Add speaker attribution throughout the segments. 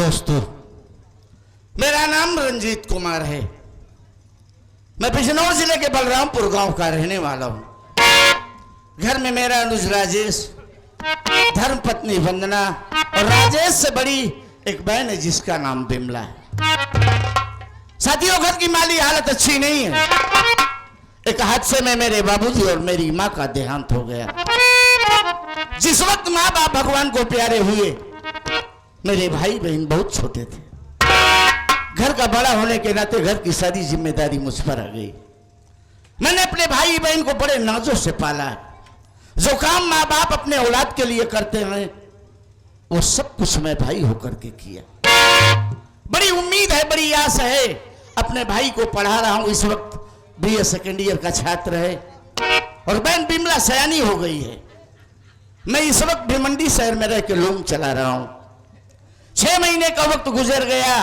Speaker 1: दोस्तों, मेरा नाम रंजीत कुमार है। मैं बिजनौर जिले के बलरामपुर गांव का रहने वाला हूं। घर में मेरा अनुज राजेश, धर्मपत्नी वंदना और राजेश से बड़ी एक बहन है जिसका नाम बिमला है। साथियों, घर की माली हालत अच्छी नहीं है। एक हादसे में मेरे बाबूजी और मेरी माँ का देहांत हो गया। जिस वक्त माँ बाप भगवान को प्यारे हुए, मेरे भाई बहन बहुत छोटे थे। घर का बड़ा होने के नाते घर की सारी जिम्मेदारी मुझ पर आ गई। मैंने अपने भाई बहन को बड़े नाजों से पाला। जो काम माँ बाप अपने औलाद के लिए करते हैं वो सब कुछ मैं भाई होकर के किया। बड़ी उम्मीद है, बड़ी आस है। अपने भाई को पढ़ा रहा हूं। इस वक्त BA सेकेंड ईयर का छात्र है और बहन बिमला सयानी हो गई है। मैं इस वक्त भिमंडी शहर में रह के लूम चला रहा हूं। 6 महीने का वक्त गुजर गया।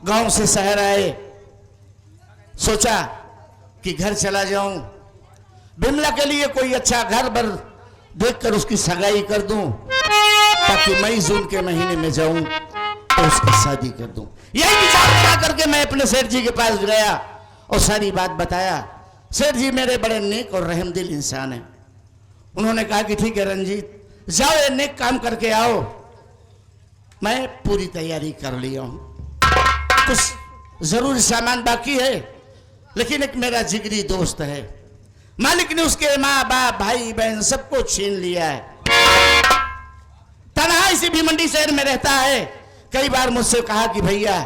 Speaker 1: गांव से शहर आए, सोचा कि घर चला जाऊं, बिमला के लिए कोई अच्छा घर बर देखकर उसकी सगाई कर दूं, ताकि मई जून के महीने में जाऊं तो उसकी शादी कर दूं। यही विचार बना करके मैं अपने सेठ जी के पास गया और सारी बात बताया। सेठ जी मेरे बड़े नेक और रहमदिल इंसान हैं। उन्होंने कहा कि ठीक है रंजीत, जाओ ये नेक काम करके आओ। मैं पूरी तैयारी कर लिया हूं। कुछ जरूरी सामान बाकी है, लेकिन एक मेरा जिगरी दोस्त है। मालिक ने उसके माँ बाप भाई बहन सबको छीन लिया है। तन्हा इसी भिमंडी शहर में रहता है। कई बार मुझसे कहा कि भैया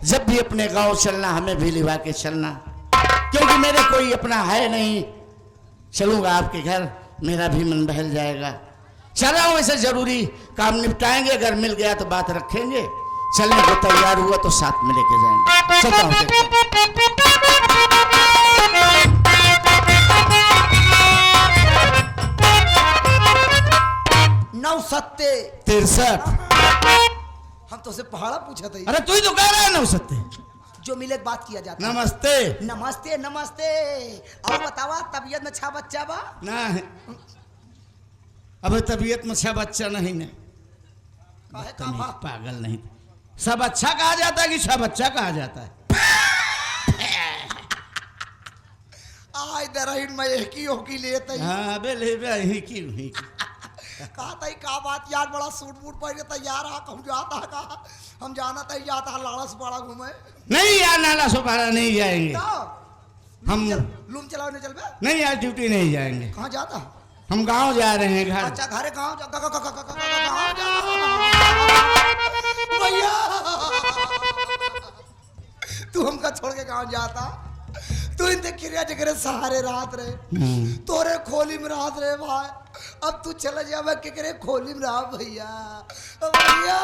Speaker 1: जब भी अपने गांव चलना हमें भी लिवा के चलना, क्योंकि मेरे कोई अपना है नहीं। चलूंगा आपके घर, मेरा भी मन बहल जाएगा। चल रहा हूं, ऐसे जरूरी काम निपटाएंगे। अगर मिल गया तो बात रखेंगे। चलने को तैयार हुआ तो साथ में लेके जाएंगे। चलता हूं।
Speaker 2: नौ सत्ते
Speaker 1: 63।
Speaker 2: हम तो से पहाड़ा पूछा था।
Speaker 1: अरे तू ही तो कह रहा है 69।
Speaker 2: जो मिले बात किया जाता।
Speaker 1: नमस्ते
Speaker 2: नमस्ते नमस्ते। और बतावा तबीयत में छा बच्चा बा
Speaker 1: ना है। अब तबीयत में अच्छा बच्चा नहीं है। पागल नहीं, सब अच्छा कहा जाता है कि सब अच्छा कहा जाता है?
Speaker 2: आज दरहिन में एक ही होकी लेते ही।
Speaker 1: हाँ बे ले बे ही की
Speaker 2: कहा था का बात यार, बड़ा सूट बूट पहन के तैयार आ। हम जाता का हम जाना था जाता है लाड़ा से बड़ा घूमे।
Speaker 1: नहीं यार, नाला सुपारा नहीं जाएंगे हम।
Speaker 2: लूम चलाने चल बे।
Speaker 1: नहीं यार, ड्यूटी नहीं जाएंगे।
Speaker 2: कहाँ जाता?
Speaker 1: हम गांव जा रहे हैं। घर
Speaker 2: अच्छा घरे गाँव भैया तू हमका छोड़ के गाँव जाता? तू इन क्रिया जगह सहारे रात रहे, तोरे खोली में रात रहे भाई। अब तू चला जावे केकरे खोली में रहा भैया। भैया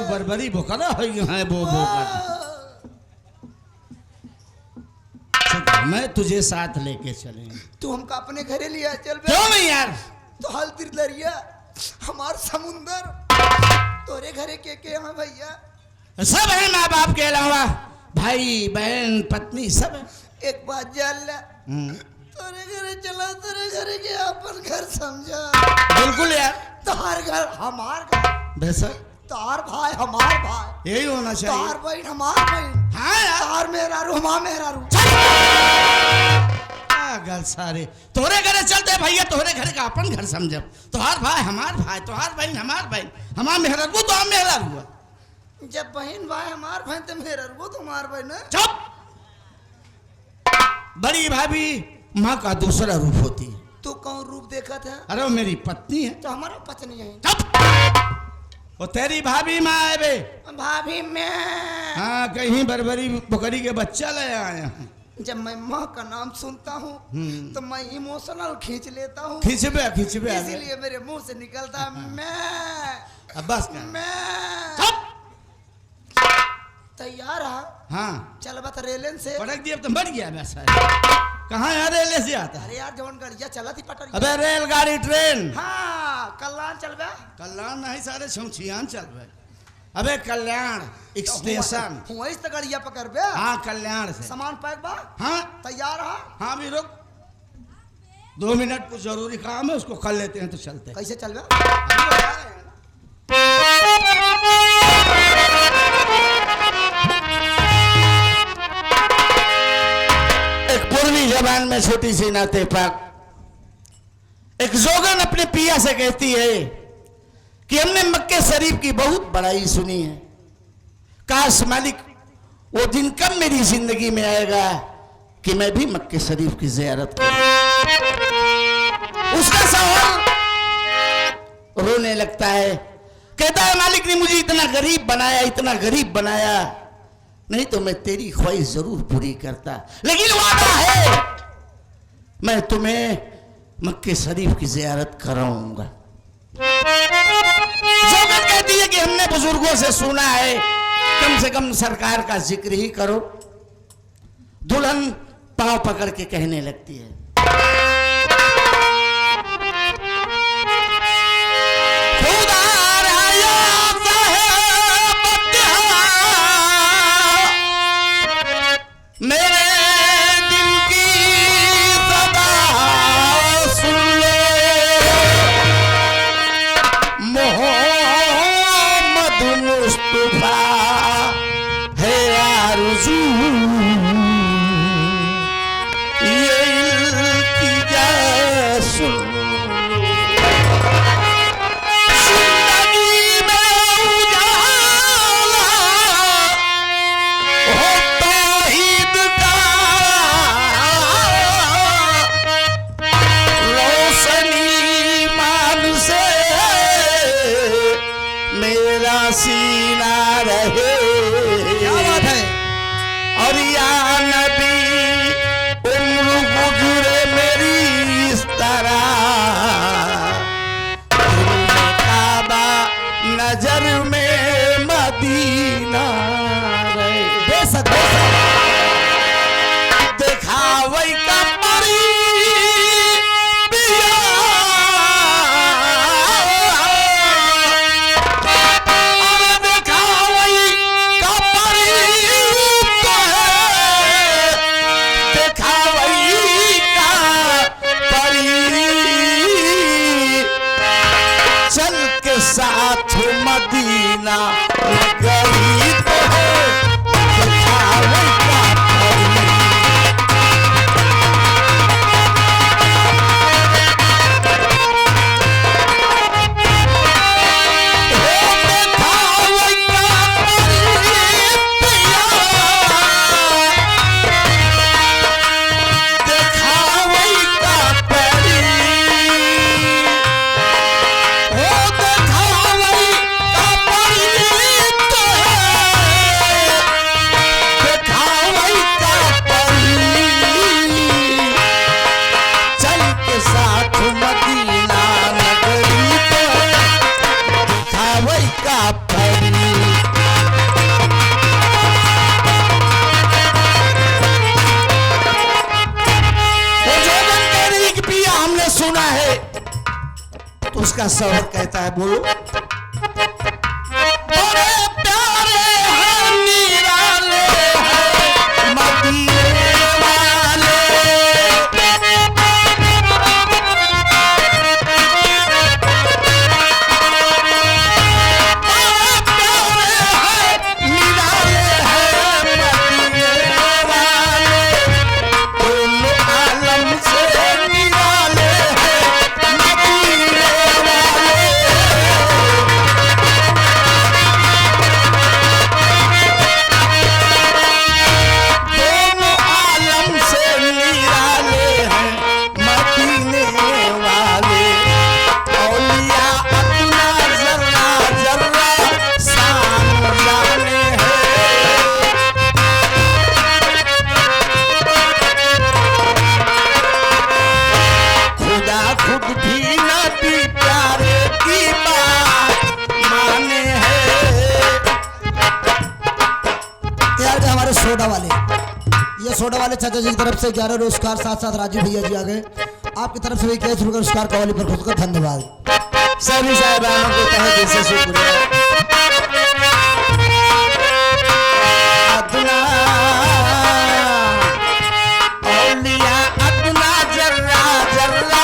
Speaker 1: बरबरी बोकरा है वो मैं तुझे साथ लेके चलेंगे।
Speaker 2: तू हमका अपने घरे लिया चल बे।
Speaker 1: क्यों नहीं यार?
Speaker 2: तो हल तिर दरिया हमार समुंदर, तोरे घरे के यहाँ भैया?
Speaker 1: सब है माँ बाप के अलावा, भाई बहन पत्नी सब है।
Speaker 2: एक बात जान ले, तोरे घरे चला, तोरे घरे के अपन घर समझा।
Speaker 1: बिल्कुल यार,
Speaker 2: तार घर हमार घर,
Speaker 1: बेशक
Speaker 2: तार भाई हमार भाई,
Speaker 1: यही होना चाहिए।
Speaker 2: तार बहन हमार बहन।
Speaker 1: हाँ यार,
Speaker 2: तार मेरा रू हमार मेरा रू।
Speaker 1: पागल सारे। तोरे घरे चलते भैया, तोरे घर का अपन घर समझब। तोहार भाई हमार भाई, तोहार बहन हमार बहन, हमार मेहरा रू तो हम मेहरा रुआ।
Speaker 2: जब बहन भाई हमार बहन तो मेरा रू तुम्हार बहन।
Speaker 1: चुप। बड़ी भाभी माँ का दूसरा रूप होती है।
Speaker 2: तू कौन रूप देखा था?
Speaker 1: अरे वो मेरी पत्नी है।
Speaker 2: तो हमारा पत्नी है।
Speaker 1: वो तेरी भाभी माँ है बे।
Speaker 2: भाभी मैं
Speaker 1: हाँ, कहीं बरबरी बकरी के बच्चा ले आए हैं।
Speaker 2: जब मैं माँ का नाम सुनता हूँ तो मैं इमोशनल खींच लेता हूँ।
Speaker 1: खिंचबे
Speaker 2: इसीलिए मेरे मुंह से निकलता है मैं।
Speaker 1: अब बस
Speaker 2: मैं तैयार है।
Speaker 1: हाँ
Speaker 2: चल बता रेलन से
Speaker 1: पटक दिया तो बढ़ गया वैसा। कहाँ यार रेल से आता?
Speaker 2: अरे यार जवन गाड़िया चला थी पटरी।
Speaker 1: अबे रेलगाड़ी ट्रेन।
Speaker 2: हाँ कल्याण चल बे।
Speaker 1: कल्याण नहीं, सारे छौछियान चल बे। अबे कल्याण स्टेशन
Speaker 2: वहीं से गाड़िया पकड़ बे।
Speaker 1: हाँ कल्याण से।
Speaker 2: सामान पैक बा।
Speaker 1: हाँ
Speaker 2: तैयार है।
Speaker 1: हाँ भी रुक। 2 मिनट कुछ जरूरी काम है, उसको कर लेते हैं तो चलते हैं।
Speaker 2: कैसे चल रहा?
Speaker 1: एक पूर्वी जबान में छोटी सी नाते पाक एक जोगन अपने पिया से कहती है कि हमने मक्के शरीफ की बहुत बड़ाई सुनी है, काश मालिक वो दिन कब मेरी जिंदगी में आएगा कि मैं भी मक्के शरीफ की जियारत करूं। उसका सवाल रोने लगता है, कहता है मालिक ने मुझे इतना गरीब बनाया, इतना गरीब बनाया, नहीं तो मैं तेरी ख्वाहिश जरूर पूरी करता, लेकिन वादा है मैं तुम्हें मक्के शरीफ की जियारत कराऊंगा। जोगन कहती है कि हमने बुजुर्गों से सुना है कम से कम सरकार का जिक्र ही करो। दुल्हन पांव पकड़ के कहने लगती है, मेरे दिल की सदा सुन ले, मोहम्मद मुस्तफा है आरज़ू, ये इल्तिजा सुन ले। जिंदगी में उजाला हो तौहीद का, रोशनी ईमान से मेरा सीना रहे।
Speaker 2: क्या बात है?
Speaker 1: और या नबी उम्र गुजरे मेरी इस तरह, दिल में काबा नजर में मदीना रहे।
Speaker 2: बेशक
Speaker 1: देखावई का परी पिया, अरे देखावई का परी तो है, देखावई का परी, चल के साथ मदीना नगरी तो है, देखावई का परी। सुना है तो उसका सवाल कहता है, बोलो। बड़े प्यारे हैं निराले हैं मदीने वाले,
Speaker 2: सोडा वाले चाचा जी की तरफ से 11 पुरस्कार, साथ साथ राजू भैया जी आ गए। आपकी तरफ से भी 21 रुपये पुरस्कार कवाली पर खुद का धन्यवाद।
Speaker 1: सभी साहिबानों को तहे दिल से शुक्रिया। अदना औलिया अदना जर्रा जर्रा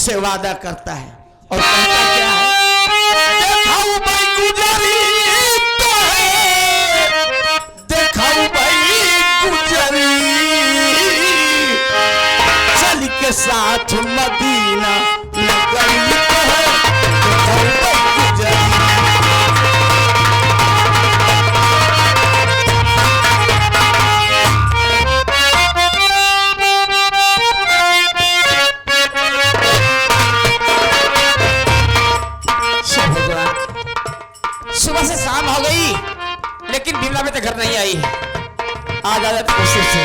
Speaker 1: मुझसे वादा करता है और कहता क्या है, देखाऊ भाई गुजरी तो है, देखाऊ भाई गुजरी, चल के साथ मदीना नगरी तो है, देखाऊ भाई गुजरी। सुबह से शाम हो गई लेकिन बिमला में तो घर नहीं आई। आज आ जाती कोशिश से।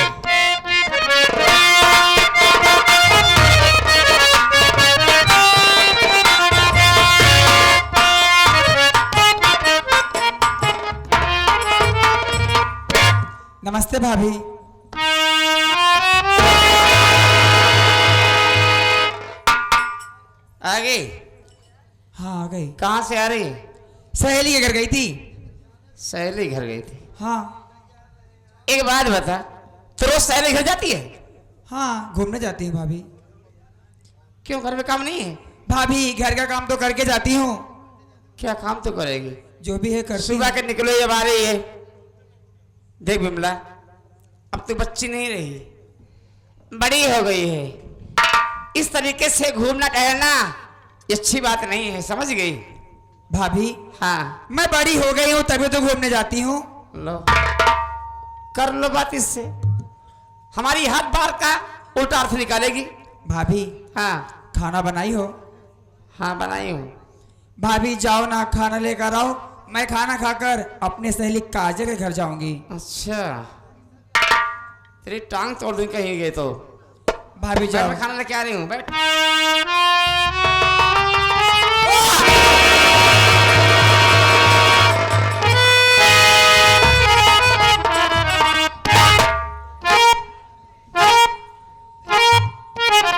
Speaker 3: नमस्ते भाभी।
Speaker 1: आ गई?
Speaker 3: हाँ आ गई।
Speaker 1: कहाँ से आ रही?
Speaker 3: सहेली के घर गई थी।
Speaker 1: सहेली घर गई थी?
Speaker 3: हाँ।
Speaker 1: एक बात बता, तो रोज सहेली घर जाती है?
Speaker 3: हाँ घूमने जाती है भाभी।
Speaker 1: क्यों, घर में काम नहीं है?
Speaker 3: भाभी घर का काम तो करके जाती हूँ।
Speaker 1: क्या काम तो करेगी?
Speaker 3: जो भी है करती
Speaker 1: सुबह
Speaker 3: हूँ।
Speaker 1: के निकलो जब आ रही है। देख बिमला, अब तो बच्ची नहीं रही, बड़ी हो गई है। इस तरीके से घूमना टहलना ये अच्छी बात नहीं है, समझ गई?
Speaker 3: भाभी
Speaker 1: हाँ।
Speaker 3: मैं बड़ी हो गई हूँ तभी तो घूमने जाती हूँ।
Speaker 1: लो कर लो बात इससे, हमारी हाथ बार का उल्टा अर्थ निकालेगी।
Speaker 3: भाभी
Speaker 1: हाँ।
Speaker 3: खाना बनाई हो?
Speaker 1: हाँ बनाई हूँ।
Speaker 3: भाभी जाओ ना, खाना लेकर आओ। मैं खाना खाकर अपने सहेली काजल के घर जाऊंगी।
Speaker 1: अच्छा, तेरी टांग तोड़ दूं कहीं गए तो।
Speaker 3: भाभी जाओ।
Speaker 1: मैं खाना लेके आ रही हूँ, बैठ।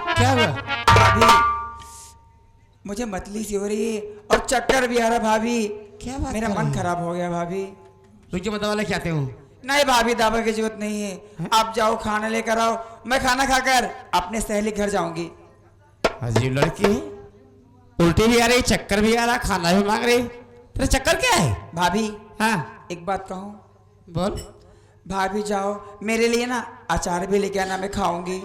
Speaker 1: क्या हुआ?
Speaker 3: भाभी मुझे मतली सी हो रही है और चक्कर भी आ रहा भाभी।
Speaker 1: क्या बात
Speaker 3: मेरा
Speaker 1: कर
Speaker 3: मन
Speaker 1: रही है?
Speaker 3: खराब हो गया भाभी।
Speaker 1: रुकिए, मैं दवा लेके आते हूँ।
Speaker 3: नहीं भाभी दवा की जरूरत नहीं है। आप जाओ खाना लेकर आओ। मैं खाना खाकर अपने सहेली के घर जाऊंगी।
Speaker 1: अजीब लड़की है, उल्टी भी आ रही, चक्कर भी आ रहा, खाना भी मांग रही। तेरा चक्कर क्या है?
Speaker 3: भाभी
Speaker 1: हाँ
Speaker 3: एक बात कहूँ?
Speaker 1: बोल।
Speaker 3: भाभी जाओ मेरे लिए ना अचार भी लेके आना, मैं खाऊंगी।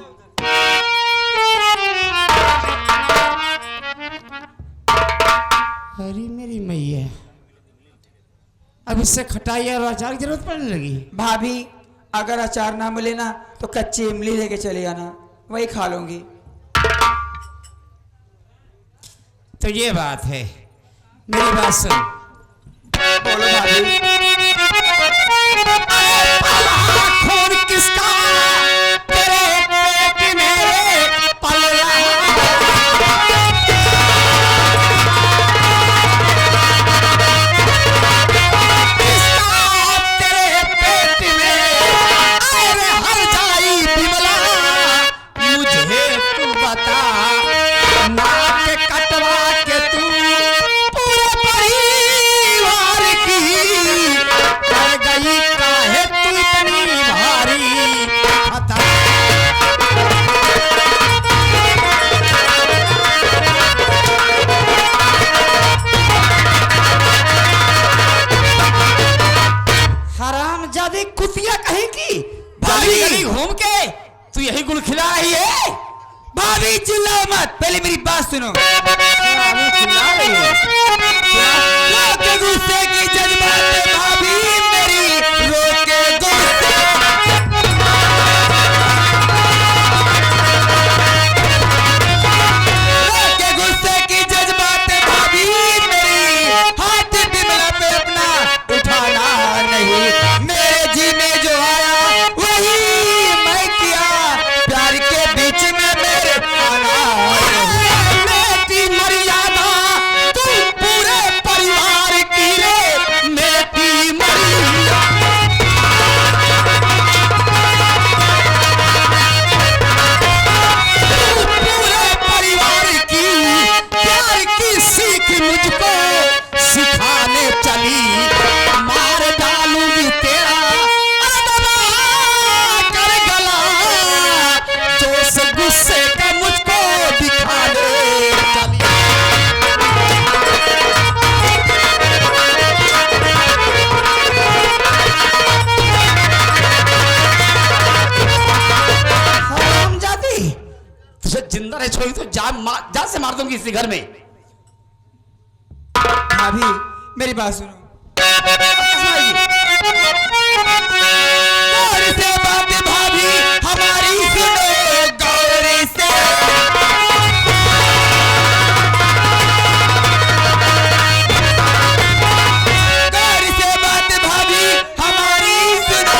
Speaker 1: अरे मेरी मैया, अब इससे खटाई और अचार की जरूरत पड़ने लगी।
Speaker 3: भाभी अगर अचार ना मिले ना तो कच्ची इमली लेके चले आना, वही खा लूंगी।
Speaker 1: तो ये बात है, मेरी बात सुन।
Speaker 3: बोलो भाभी।
Speaker 1: खून किसका तेरे पेट में पल रहा, किसका तेरे पेट में अरे हर जाई बिमला, मुझे तू बता, नाक कटवा के तू पूरे परिवार की कर गई, काहे तू इतनी भारी खता। हरामजादी कुतिया कहेगी,
Speaker 3: भाभी!
Speaker 1: गली घूम के तू यही गुल खिला रही है।
Speaker 3: भाभी चिल्लाओ मत, पहले मेरी बात सुनो।
Speaker 1: अभी चिल्ला रही है।
Speaker 3: रोके गुस्से की जज्बात भाभी मेरी, रोके गुस्से। रोके गुस्से की जज्बात भाभी मेरी, हाथ बिमला पे अपना उठाना नहीं। मेरे जी में जो आया वही मैं किया, प्यार के बीच में मेरे आना नहीं।
Speaker 1: बेटी मर्यादा तू पूरे परिवार की रे, बेटी रहे छोरी तो जान से मार दूंगी इसी घर में।
Speaker 3: भाभी मेरी बात सुनो। गौर से बात भाभी हमारी सुनो गौर से। गौर से बात भाभी हमारी सुनो।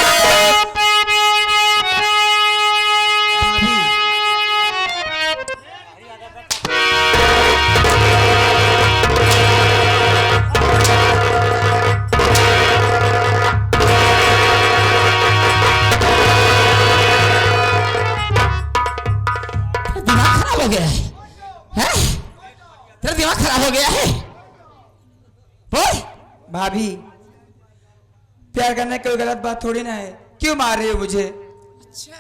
Speaker 1: हो गया है, हैं? तेरा दिमाग खराब हो गया है। बोल।
Speaker 3: भाभी प्यार करने कोई गलत बात थोड़ी ना है, क्यों मार रही हो मुझे?
Speaker 1: अच्छा,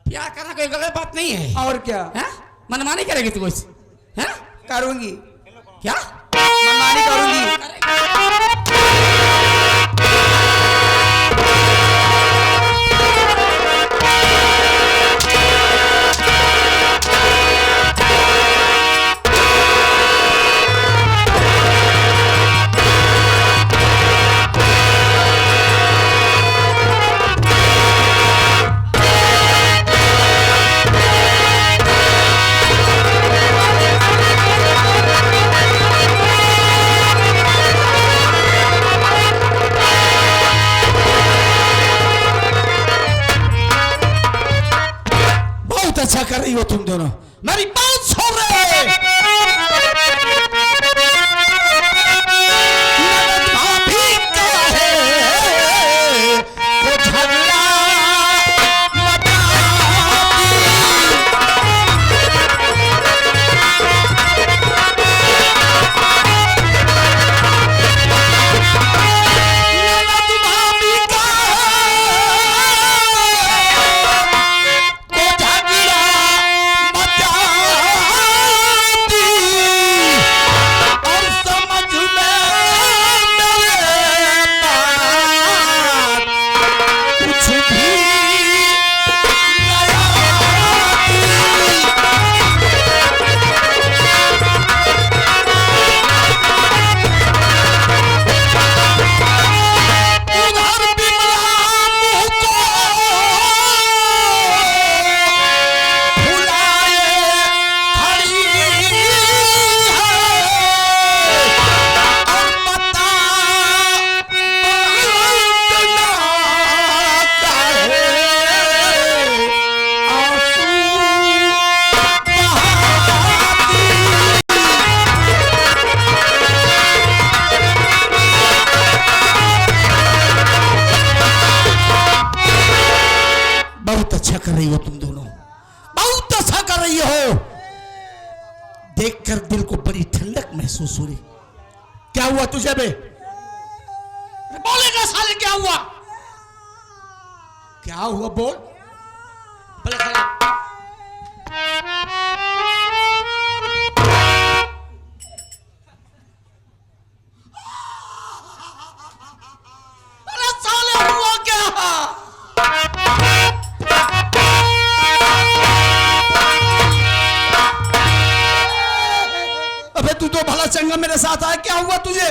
Speaker 1: प्यार करना कोई गलत बात नहीं है।
Speaker 3: और क्या?
Speaker 1: हैं? मनमानी करेगी तू कुछ? हैं?
Speaker 3: करूंगी।
Speaker 1: क्या
Speaker 3: मनमानी करूंगी?
Speaker 1: अच्छा कर रही हो तुम दोनों, मेरी बात सुन रहे हो। भाभी क्या है वो झगड़ा कर रही हो तुम दोनों, बहुत अच्छा कर रही हो। देखकर दिल को बड़ी ठंडक महसूस हो रही। क्या हुआ तुझे बे? बोलेगा साले, क्या हुआ? क्या हुआ बोल। बोले खड़ा। अरे साले हुआ क्या? अबे तू तो भला चंगा मेरे साथ आया, क्या हुआ तुझे?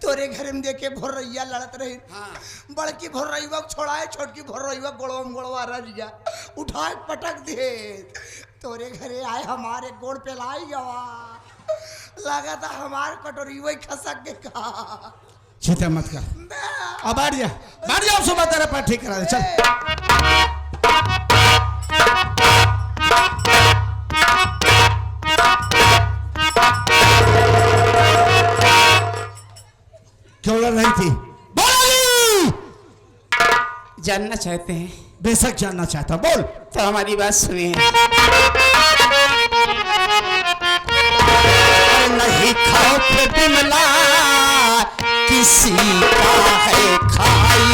Speaker 2: तोरे घर में देखे भोरैया लड़त रही। हाँ। बड़की भोरैया छोड़ाए, छोटकी भोरैया गोड़वा गोड़वा रजिया उठाए पटक दे। तोरे घरे आए हमारे गोड़ पे लाई गवा, लगा था हमारे कटोरी वही खसक के का।
Speaker 1: चिंता मत कर, अब बैठ जा, सुबह तेरा पैर ठीक करा दे। चल क्यों लड़ रही थी? बोल।
Speaker 3: जानना चाहते हैं?
Speaker 1: बेशक जानना चाहता, बोल।
Speaker 3: तो हमारी बात सुनिए।
Speaker 1: नहीं खौफ बिमला किसी का है खाई,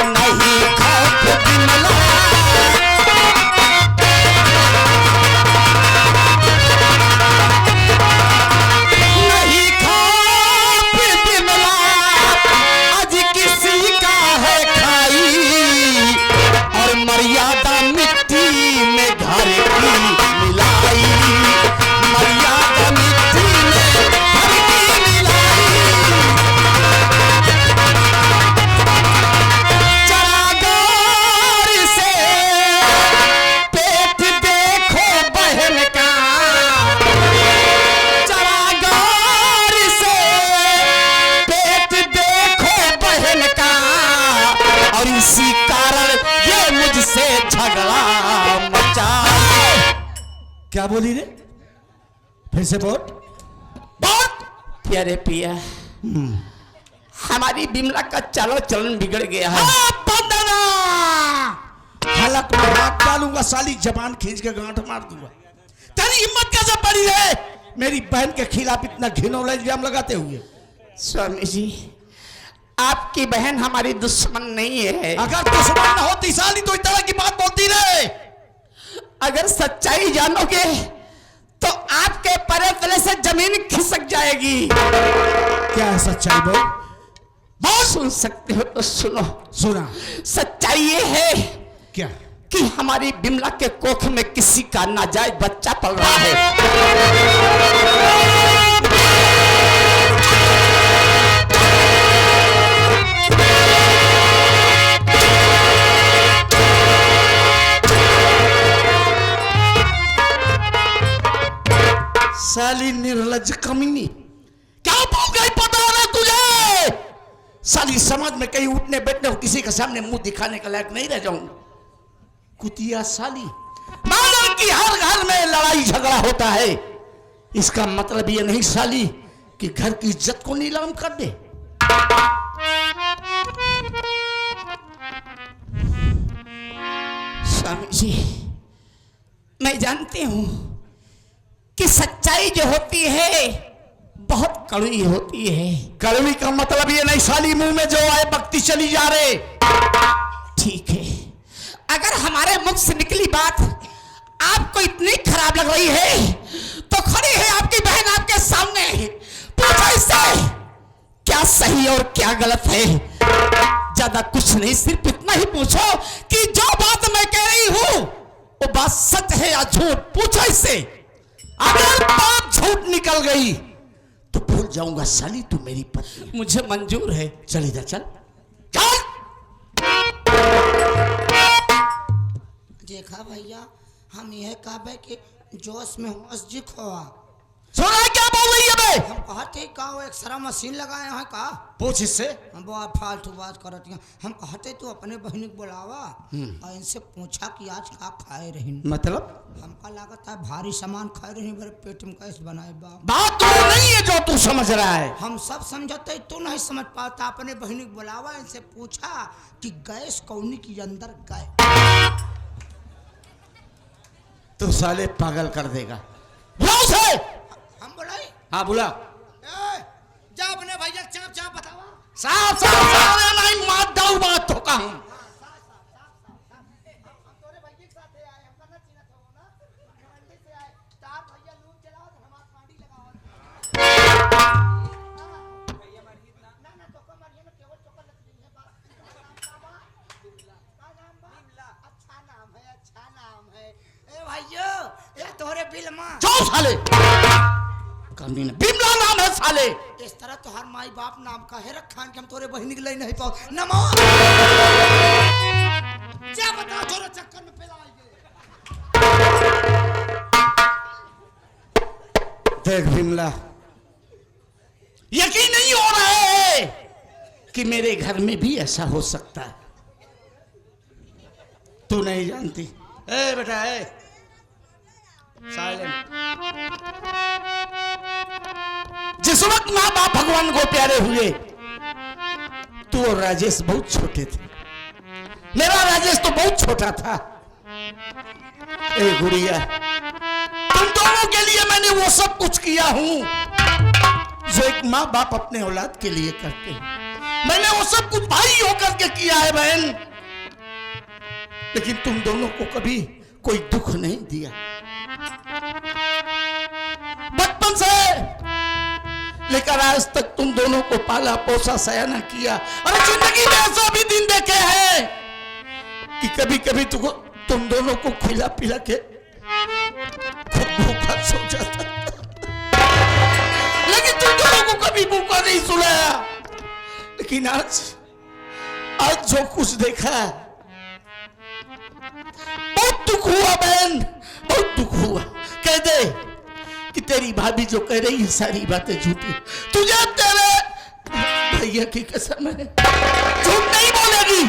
Speaker 1: नहीं खौफ बिमला नहीं खौफ बिमला आज किसी का है खाई, और मर्यादा मिट्टी में घर की इसी कारण ये मुझसे झगड़ा मचा।
Speaker 3: क्या बोली रे? फिर से बोल।
Speaker 1: बहुत प्यारे पिया, हमारी बिमला का चालो चलन बिगड़ गया है।
Speaker 3: हालत में हाथ डालूंगा, साली जबान खींच के गांठ मार दूंगा। तेरी हिम्मत कैसे पड़ी है मेरी बहन के खिलाफ इतना घिनौना इल्जाम लगाते हुए?
Speaker 1: स्वामी जी, आपकी बहन हमारी दुश्मन नहीं है।
Speaker 3: अगर दुश्मन न होती साली तो इस तरह की बात बोलती रहे।
Speaker 1: अगर सच्चाई जानोगे तो आपके पैरों तले से जमीन खिसक जाएगी।
Speaker 3: क्या है सच्चाई? बोल।
Speaker 1: बहुत सुन सकते हो तो सुनो।
Speaker 3: सुना।
Speaker 1: सच्चाई ये है
Speaker 3: क्या?
Speaker 1: कि हमारी बिमला के कोख में किसी का नाजायज बच्चा पल रहा है।
Speaker 3: साली निर्लज कमीनी, क्या बोल गई पता है तुझे? साली समाज में कहीं उठने बैठने और किसी के सामने मुंह दिखाने का लायक नहीं रह जाऊंगा। कुतिया साली, मालूम कि हर घर में लड़ाई झगड़ा होता है, इसका मतलब ये नहीं साली कि घर की इज्जत को नीलाम कर दे।
Speaker 1: स्वामी जी, मैं जानती हूं कि सच्चाई जो होती है बहुत कड़वी होती है।
Speaker 3: कड़वी का मतलब ये नहीं साली मुंह में जो आए बकती चली जा रहे।
Speaker 1: ठीक है, अगर हमारे मुख से निकली बात आपको इतनी खराब लग रही है तो खड़ी है आपकी बहन आपके सामने, पूछो इससे क्या सही और क्या गलत है। ज्यादा कुछ नहीं, सिर्फ इतना ही पूछो कि जो बात मैं कह रही हूं वो बात सच है या झूठ। पूछो इससे।
Speaker 3: अगर बात झूठ निकल गई तो भूल जाऊंगा साली तू मेरी पत्नी।
Speaker 1: मुझे मंजूर है।
Speaker 3: चल इधर चल, चल।
Speaker 2: देखा भैया, हम यह कहबे कि जोश में होश जी खोआ।
Speaker 3: सुना क्या बोल रही है बे?
Speaker 2: हम कहते का वो एक्सरा मशीन लगाए हैं का?
Speaker 3: पूछ इससे।
Speaker 2: हम बहुत फालतू बात करती हैं। हम कहते तू अपने बहन को बुलावा और इनसे पूछा कि आज का खाए रही।
Speaker 3: मतलब
Speaker 2: हमका लागत है भारी सामान खाए रही, मेरे पेट में कैसे बनाए बा।
Speaker 3: बात तो नहीं है जो तू समझ रहा है।
Speaker 2: हम सब समझते, तू नहीं समझ पाता। अपने बहन को बुलावा, इनसे पूछा कि गैस कौनी के अंदर गए।
Speaker 3: तू साले पागल कर देगा। बुलाओ उसे।
Speaker 2: हम बोलाई।
Speaker 3: हाँ बुला।
Speaker 2: जा अपने भैया चाप चाप बतावा।
Speaker 3: साफ साफ साफ नहीं मार दाऊ बात तो कहूं।
Speaker 2: तोहरे बिलमा
Speaker 3: जो साले कमी ने बिमला नाम है साले।
Speaker 2: इस तरह तो हर माई बाप नाम का है रखा कि हम तोरे बहन के लिए नहीं पाओ। नमो क्या बता तोरे चक्कर में पेला
Speaker 3: देख बिमला, यकीन नहीं हो रहा है कि मेरे घर में भी ऐसा हो सकता है। तू नहीं जानती। ए बेटा ए साइलेंट। जिस वक्त माँ बाप भगवान को प्यारे हुए तू और राजेश बहुत छोटे थे। मेरा राजेश तो बहुत छोटा था। ए गुड़िया, तुम दोनों के लिए मैंने वो सब कुछ किया हूं जो एक माँ बाप अपने औलाद के लिए करते हैं। मैंने वो सब कुछ भाई होकर के किया है बहन, लेकिन तुम दोनों को कभी कोई दुख नहीं दिया। बचपन से लेकर आज तक तुम दोनों को पाला पोसा सयाना किया और जिंदगी में ऐसा भी दिन देखे हैं कि कभी कभी तुम दोनों को खिला पिला के खुद भूखा सो जाता, लेकिन तुम दोनों को कभी भूखा नहीं सुनाया। लेकिन आज जो कुछ देखा बहुत दुख हुआ बहन, बहुत दुख हुआ। कह दे कि तेरी भाभी जो कह रही है सारी बातें झूठी। तुझे तेरे भैया की कसम है झूठ नहीं बोलेगी।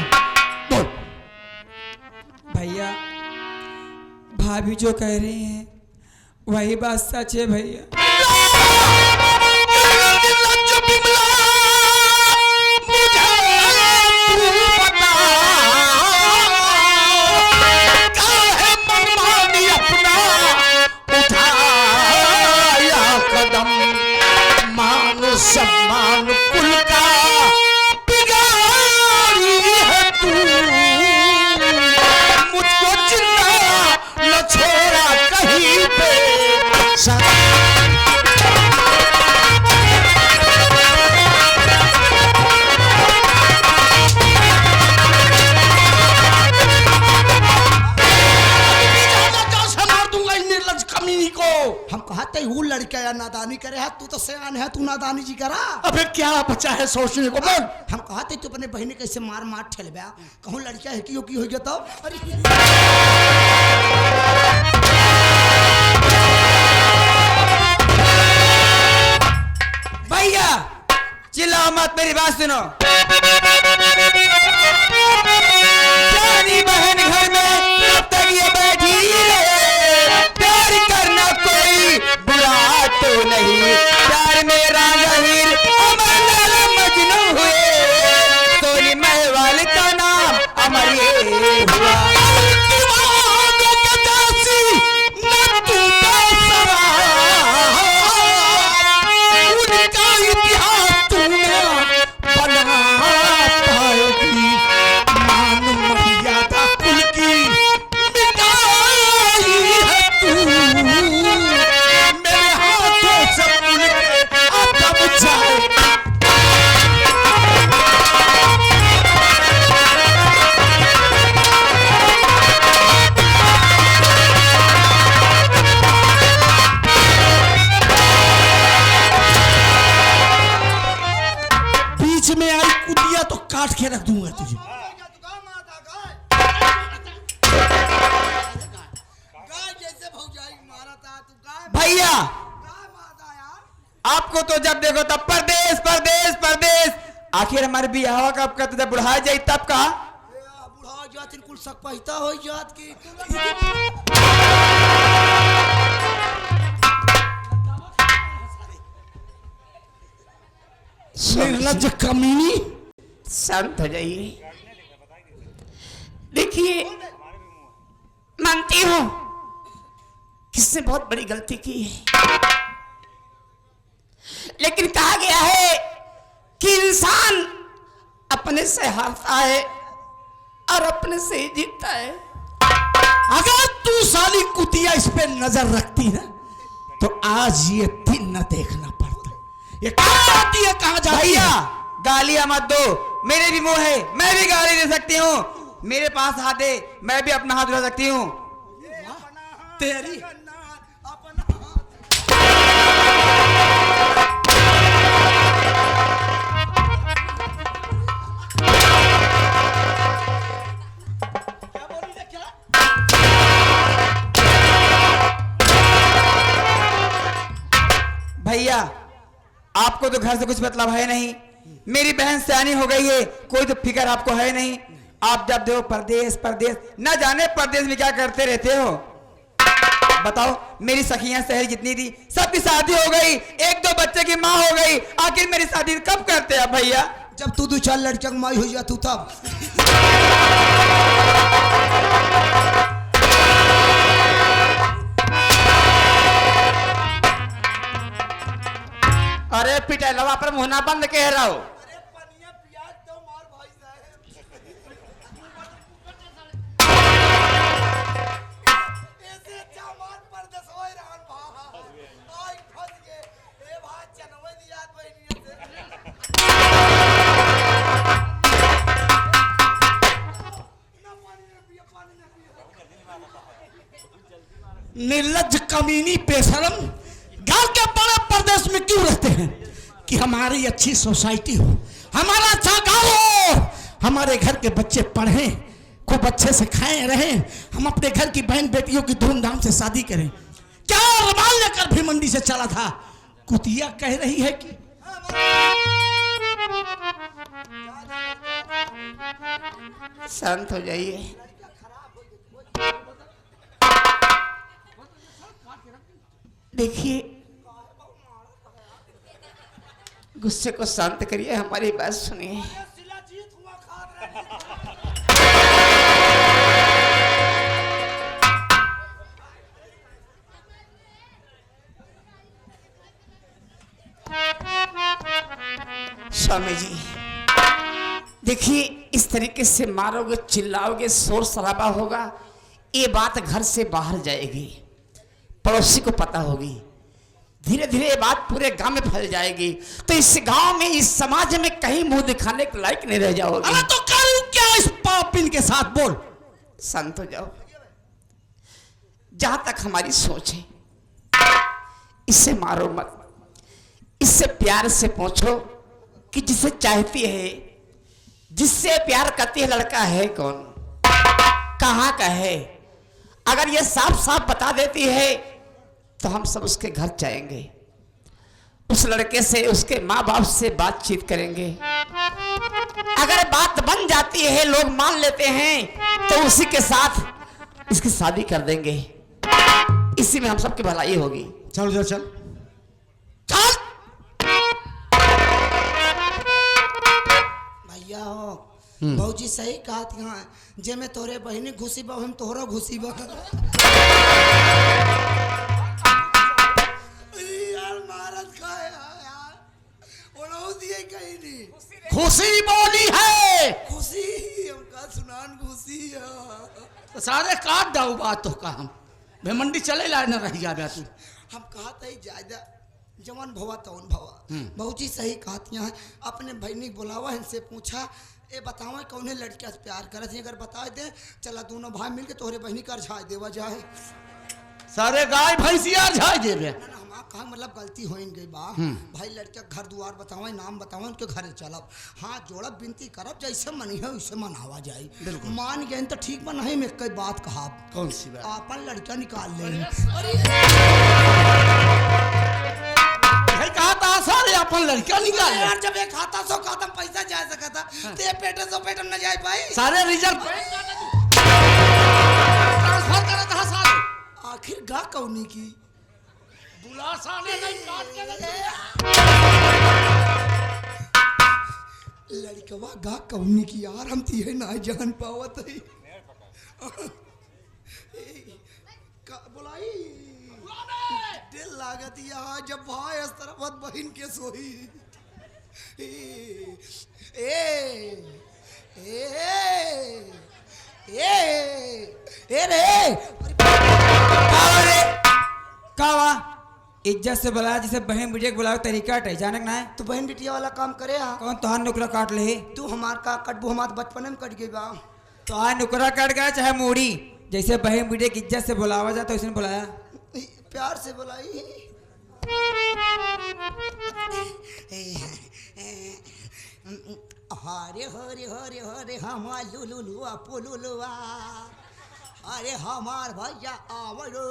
Speaker 3: भाभी जो कह रही हैं वही बात सच है भैया।
Speaker 1: सम्मान कुल का बिगाड़ी है तू, मुझको जिंदा न छोड़ा कहीं पे।
Speaker 2: हम कहते वो लड़का या नादानी करे है, तू तो सयान है, तू नादानी जी करा।
Speaker 1: अबे क्या बचा है सोचने को, बोल।
Speaker 2: हम कहते तू अपने बहनी कैसे मार मार ठेलबा, कहूँ लड़का है कि हो गया तो।
Speaker 3: भैया चिल्लाओ मत, मेरी बात सुनो। जानी बहन घर में कब तक ये बैठी रहे, प्यार करना कोई बुरा तो नहीं, प्यार मेरा जहीर अमर लाल मजनू हुए, सोनी महवाल का नाम अमर ये हुआ।
Speaker 1: में आई कुतिया तो काट के रख दूंगा तुझे।
Speaker 3: भैया आपको तो जब देखो तब परदेश परदेश परदेश, आखिर हमारे बियाह कब का, जब बुढ़ा जाए तब का।
Speaker 2: बुढ़ा जात कुल सक पहिता हो जात की।
Speaker 1: निर्लज्ज कमीनी, शांत हो जाइए। देखिए मानती हूं किसने बहुत बड़ी गलती की है, लेकिन कहा गया है कि इंसान अपने से हारता है और अपने से ही जीतता है। अगर तू साली कुतिया इस पे नजर रखती है तो आज ये दिन न देखना पड़ता। ये कहाँ आती है, कहाँ जाती है?
Speaker 3: गालियां मत दो, मेरे भी मुंह है, मैं भी गाली दे सकती हूँ। मेरे पास हाथ है, मैं भी अपना हाथ उठा सकती हूँ।
Speaker 2: तेरी
Speaker 3: भैया आपको तो घर से कुछ मतलब है नहीं, मेरी बहन सयानी हो गई है, कोई तो फिक्र आपको है नहीं। आप जब देखो परदेश परदेश, न जाने परदेश में क्या करते रहते हो। बताओ मेरी सखियां शहर जितनी थी सबकी शादी हो गई, एक दो बच्चे की माँ हो गई, आखिर मेरी शादी कब करते हैं भैया?
Speaker 2: जब तू 2-4 लड़कियों की माई हो जा तू तब।
Speaker 1: अरे पिटलवा पर मुहना बंद कह रहा हो। निर्लज्ज कमीनी बेशरम, गांव के बड़े प्रदेश में क्यों रहते हैं कि हमारी अच्छी सोसाइटी हो, हमारा अच्छा गाँव हो, हमारे घर के बच्चे पढ़ें, खूब अच्छे से खाएं रहें, हम अपने घर की बहन बेटियों की धूमधाम से शादी करें। क्या रुमाल लेकर भी मंडी से चला था, कुतिया कह रही है कि शांत हो जाइए। देखिए, गुस्से को शांत करिए, हमारी बात सुनिए। स्वामी जी, देखिए, इस तरीके से मारोगे, चिल्लाओगे, शोर शराबा होगा, ये बात घर से बाहर जाएगी, पड़ोसी को पता होगी, धीरे धीरे ये बात पूरे गांव में फैल जाएगी, तो इस गांव में, इस समाज में कहीं मुंह दिखाने के लायक नहीं रह जाओगे।
Speaker 3: अरे तो करूं क्या इस पापिन के साथ? बोल।
Speaker 1: शांत हो जाओ। जहां तक हमारी सोच है, इससे मारो मत, इससे प्यार से पूछो कि जिसे चाहती है, जिससे प्यार करती है, लड़का है कौन, कहाँ का है। अगर ये साफ साफ बता देती है तो हम सब उसके घर जाएंगे, उस लड़के से, उसके माँ बाप से बातचीत करेंगे। अगर बात बन जाती है, लोग मान लेते हैं, तो उसी के साथ इसकी शादी कर देंगे। इसी में हम सबकी भलाई होगी।
Speaker 3: चल चल चल
Speaker 1: चल।
Speaker 2: भैया हो, बहुजी सही कहा यहाँ, जे में तोरे बहनी घुसी बा, हम तोहरा घुसी बा। यार मारत का है यार, उड़ाऊ दिए कहीं नहीं।
Speaker 3: खुशी बोली है,
Speaker 2: खुशी हमका सुनान खुशी है।
Speaker 3: तो सारे काट दाऊ बात तो का हम भेमंडी चले ला न रही जा तू।
Speaker 2: हम कहा था ज्यादा जवान भवा तवन भवा। बहुजी सही कहती हैं, अपने बहनी बुलावा, इनसे पूछा, ए बताओ कौने लड़किया से प्यार करत है, अगर बता दे, चला दोनों भाई मिलके तोहरे बहनी कर झाड़ देवा जाए।
Speaker 3: सारे गाय भैंसिया झाड़ देवे।
Speaker 2: ना हमारा कहा मतलब गलती हो गई बा। भाई लड़का घर द्वार बताओ, नाम बताओ, उनके घरे चलब, हाथ जोड़ब, विनती करब, जैसे मनी है वैसे मनावा जाए। मान गए तो ठीक बा, नहीं में कई बात कहा।
Speaker 3: कौन सी बात?
Speaker 2: अपन लड़का निकाल ले।
Speaker 3: भाई कहा था सारे अपन लड़का निकाल ले।
Speaker 2: यार जब एक खाता सो खाता पैसा जा सका था, ते पेटे सो पेटे न जाए भाई।
Speaker 3: सारे रिजल्ट ट्रांसफर करा था सारे।
Speaker 2: आखिर गा कौनी की
Speaker 3: बुला साले नहीं काट के
Speaker 2: लड़कवा गा कौनी की यार, हम तीहे ना जान पावत है। बुलाई दिल लागत यहाँ जब भाई इस तरफ बहन के सोई। ए ए ए रे
Speaker 4: कावा इज्जत से बुलाया, जिसे बहन बेटिया बुलाओ तरीका है, जानक ना है।
Speaker 2: तू बहन बिटिया वाला काम करे हा।
Speaker 4: कौन तुहार नुकरा काट ले?
Speaker 2: तू हमार का कटबू, हमार बचपन में कट गई बा।
Speaker 4: तुहार नुकरा काट गया चाहे मूड़ी, जैसे बहन बेटिया की इज्जत से बुलावा जाता वैसे बुलाया।
Speaker 2: प्यार से बुलाई। हरे हरे हरे हरे हमार लुलुलुआ पुलुलुआ, अरे हमार भैया आवरो,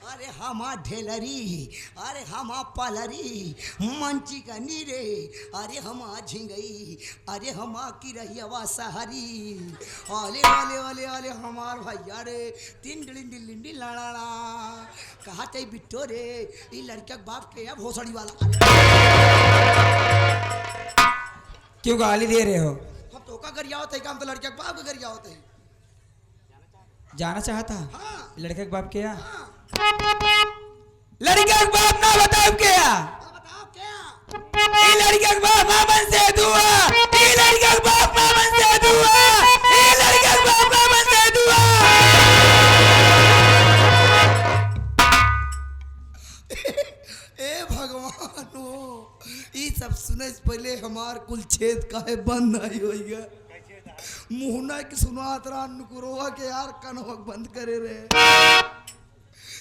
Speaker 2: अरे हमार ढेलरी, अरे हमार पलरी, मंची का नीरे, अरे हमार झिंगई, अरे हमार की रहियावा सहरी, अले अले अले अले हमार भैया रे, तीन डिलिंडी लिंडी लाड़ा, कहा चाहे बिट्टो रे, ये लड़का बाप के या भोसड़ी वाला।
Speaker 4: क्यों गाली दे रहे हो?
Speaker 2: हम तो का गरिया होता है, काम तो लड़के के बाप का गरिया होता है।
Speaker 4: जाना चाहता?
Speaker 2: हाँ।
Speaker 4: लड़के के बाप क्या?
Speaker 2: हाँ।
Speaker 4: लड़के के बाप ना बताओ क्या?
Speaker 2: बताओ क्या?
Speaker 4: ये लड़के के बाप मामन से दुआ, ये लड़के के बाप मामन से दुआ, ये लड़के के बाप मामन से दुआ।
Speaker 2: ए भगवान हो, ये सब सुने से पहले हमार कुल छेद काहे बंद नहीं होइगा। मुहना की सुनात रहा नुकुरोवा के यार कनवक बंद करे रे।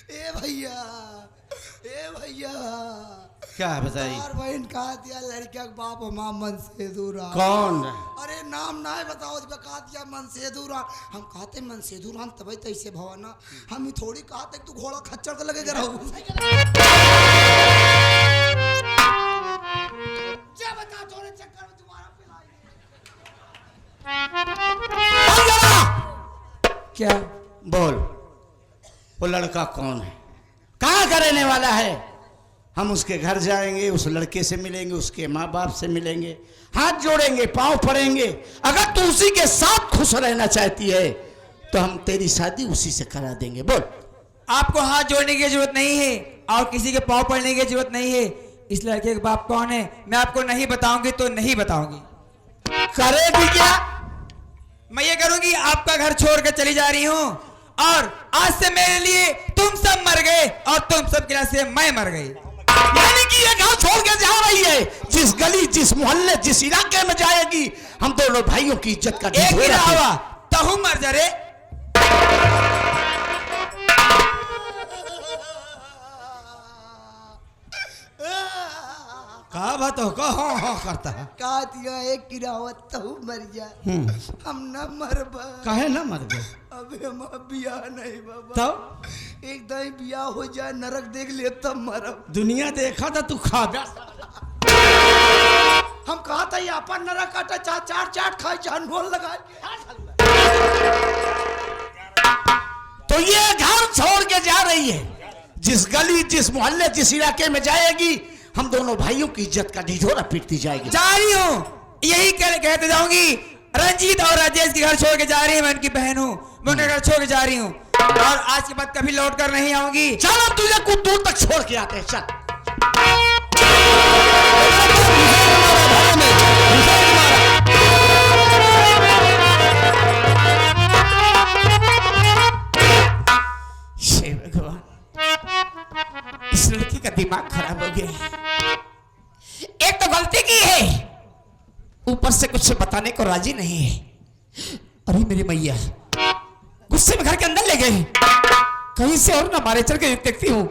Speaker 2: ए भैया, ए भैया,
Speaker 3: क्या है बताइए?
Speaker 2: तार बहन कहा दिया लड़का के बाप माँ मन से दूर।
Speaker 3: कौन?
Speaker 2: अरे नाम ना है बताओ, कहा दिया मन से दूर। हम कहते मन से दूर तभी तो ऐसे भवाना, हम ही थोड़ी कहते तू घोड़ा खच्चर के लगे रहू। जा बता थोड़े चक्कर में तुम्हारा
Speaker 4: क्या?
Speaker 1: बोल, वो लड़का कौन है?
Speaker 3: कहा
Speaker 1: कहाँ का रहने वाला है। हम उसके घर जाएंगे, उस लड़के से मिलेंगे, उसके माँ बाप से मिलेंगे, हाथ जोड़ेंगे, पांव पड़ेंगे। अगर तू उसी के साथ खुश रहना चाहती है तो हम तेरी शादी उसी से करा देंगे। बोल।
Speaker 3: आपको हाथ जोड़ने की जरूरत नहीं है और किसी के पाँव पड़ने की जरूरत नहीं है। इस लड़के के बाप कौन है मैं आपको नहीं बताऊंगी तो नहीं बताऊंगी।
Speaker 1: करेगी क्या?
Speaker 3: मैं ये करूंगी, आपका घर छोड़ कर चली जा रही हूँ और आज से मेरे लिए तुम सब मर गए और तुम सब की वजह से मैं मर गई।
Speaker 1: यानी कि ये घर छोड़ के जा रही है। जिस गली, जिस मोहल्ले, जिस इलाके में जाएगी हम दोनों भाइयों की इज्जत का
Speaker 3: एक ही रहा तहु मर जा रे।
Speaker 1: कहा बात हो, कहा हाँ हाँ करता है।
Speaker 2: कहा दिया एक गिरावत तहु मर जा, हम न मरबा।
Speaker 1: काहे ना मर गए?
Speaker 2: अबे हम बियाह नहीं बाबा,
Speaker 1: तो
Speaker 2: एक दाई बियाह हो जाए, नरक देख ले तब मरब।
Speaker 1: दुनिया देखा था तू खा जा।
Speaker 2: हम कहा था ये अपन नरक काटा, चार चाट खाए, चार ढोल लगाए।
Speaker 1: तो ये घर छोड़ के जा रही है। जिस गली, जिस मोहल्ले, जिस इलाके में जाएगी हम दोनों भाइयों की इज्जत का ढिढोरा पीटती जाएगी।
Speaker 3: जा रही हूँ यही कहते जाऊंगी, रंजीत और राजेश के घर छोड़ के जा रही है। मैं उनकी बहन हूँ, मैं उनके घर छोड़ के जा रही हूँ और आज के बाद कभी लौट कर नहीं आऊंगी।
Speaker 1: चलो तुझे कुछ दूर तक छोड़ के आते हैं। चल।
Speaker 3: हे भगवान, इस लड़की का दिमाग खराब हो गया। एक तो गलती की है, ऊपर से कुछ बताने को राजी नहीं है। अरे मेरी मैया, गुस्से में घर के अंदर ले गए, कहीं से और ना मारे चल के देखती हूँ।